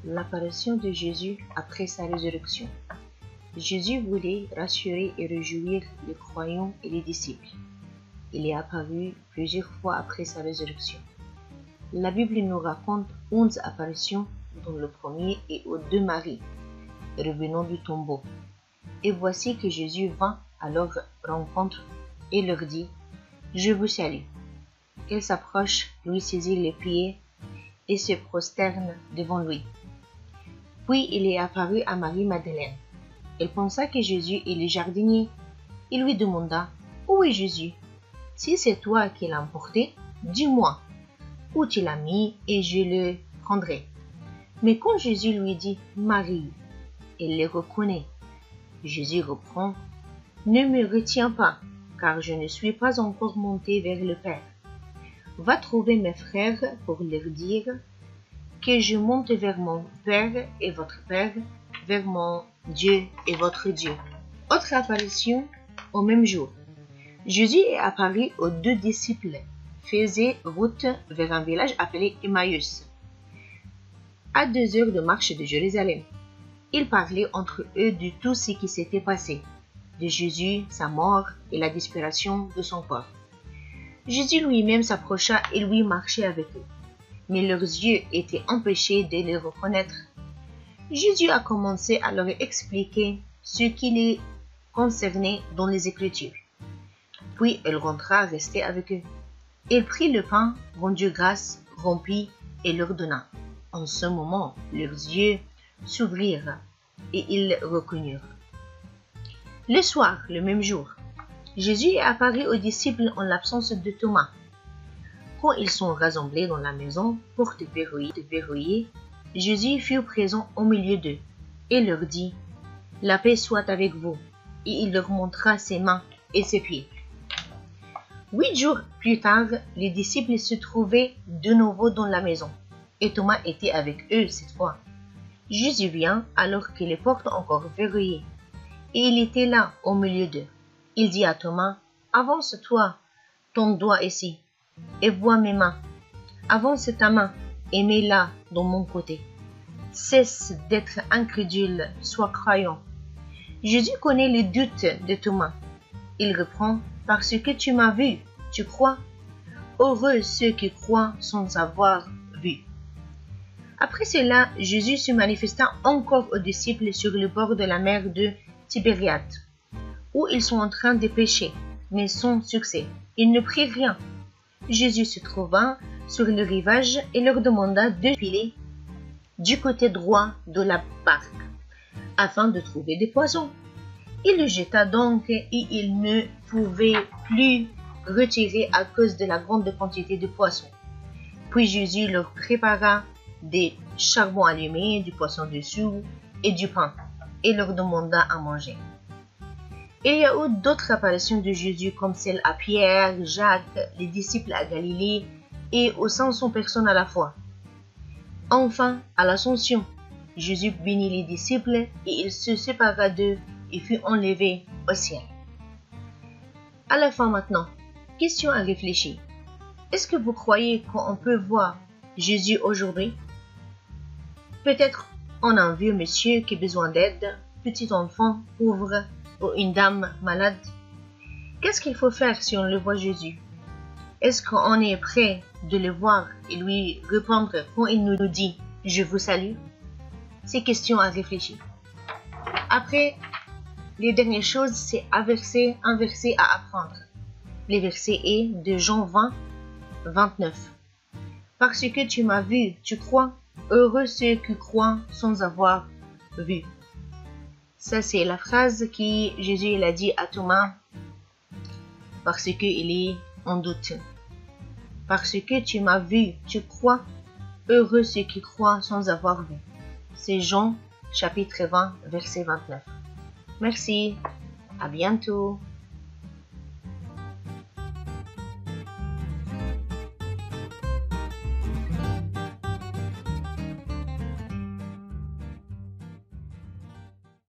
L'apparition de Jésus après sa résurrection. Jésus voulait rassurer et réjouir les croyants et les disciples. Il est apparu plusieurs fois après sa résurrection. La Bible nous raconte 11 apparitions, dont le premier est aux deux maris, revenant du tombeau. Et voici que Jésus vint à leur rencontre et leur dit « Je vous salue ». Ils s'approchent, lui saisissent les pieds et se prosternent devant lui. Puis il est apparu à Marie-Madeleine. Elle pensa que Jésus est le jardinier. Il lui demanda « Où est Jésus? Si c'est toi qui l'as emporté, dis-moi où tu l'as mis et je le prendrai. » Mais quand Jésus lui dit « Marie », elle le reconnaît. Jésus reprend « Ne me retiens pas, car je ne suis pas encore monté vers le Père. Va trouver mes frères pour leur dire que je monte vers mon Père et votre Père, vers mon Dieu et votre Dieu. » Autre apparition au même jour. Jésus est apparu aux deux disciples, faisaient route vers un village appelé Emmaüs, à 2 heures de marche de Jérusalem. Ils parlaient entre eux de tout ce qui s'était passé, de Jésus, sa mort et la disparition de son corps. Jésus lui-même s'approcha et lui marchait avec eux, mais leurs yeux étaient empêchés de le reconnaître. Jésus a commencé à leur expliquer ce qui les concernait dans les Écritures. Puis il rentra rester avec eux. Il prit le pain, rendit grâce, rompit et leur donna. En ce moment, leurs yeux s'ouvrirent et ils reconnurent. Le soir, le même jour, Jésus est apparu aux disciples en l'absence de Thomas. Quand ils sont rassemblés dans la maison, porte verrouillée, Jésus fut présent au milieu d'eux et leur dit « La paix soit avec vous » et il leur montra ses mains et ses pieds. 8 jours plus tard, les disciples se trouvaient de nouveau dans la maison et Thomas était avec eux cette fois. Jésus vient alors que les portes encore verrouillées et il était là au milieu d'eux. Il dit à Thomas « Avance-toi ton doigt ici et vois mes mains. Avance ta main et mets-la dans mon côté. Cesse d'être incrédule, sois croyant. » Jésus connaît les doutes de Thomas. Il reprend « Parce que tu m'as vu, tu crois. Heureux ceux qui croient sans avoir vu. » Après cela, Jésus se manifesta encore aux disciples sur le bord de la mer de Tibériade, où ils sont en train de pêcher, mais sans succès. Ils ne prirent rien. Jésus se trouva sur le rivage et leur demanda de filer du côté droit de la barque, afin de trouver des poissons. Il le jeta donc et il ne pouvait plus retirer à cause de la grande quantité de poissons. Puis Jésus leur prépara des charbons allumés, du poisson dessous et du pain, et leur demanda à manger. Il y a eu d'autres apparitions de Jésus comme celle à Pierre, Jacques, les disciples à Galilée et aux 500 personnes à la fois. Enfin, à l'Ascension, Jésus bénit les disciples et il se sépara d'eux et fut enlevé au ciel. À la fin maintenant, question à réfléchir. Est-ce que vous croyez qu'on peut voir Jésus aujourd'hui? Peut-être on a un vieux monsieur qui a besoin d'aide, petit enfant, pauvre ou une dame malade. Qu'est-ce qu'il faut faire si on le voit Jésus? Est-ce qu'on est prêt de le voir et lui répondre quand il nous dit « Je vous salue » C'est question à réfléchir. Après, les dernières choses, c'est un verset à apprendre. Le verset est de Jean 20, 29. « Parce que tu m'as vu, tu crois, heureux ceux qui croient sans avoir vu. » Ça, c'est la phrase que Jésus a dit à Thomas parce qu'il est en doute. Parce que tu m'as vu, tu crois, heureux ceux qui croient sans avoir vu. C'est Jean, chapitre 20, verset 29. Merci, à bientôt.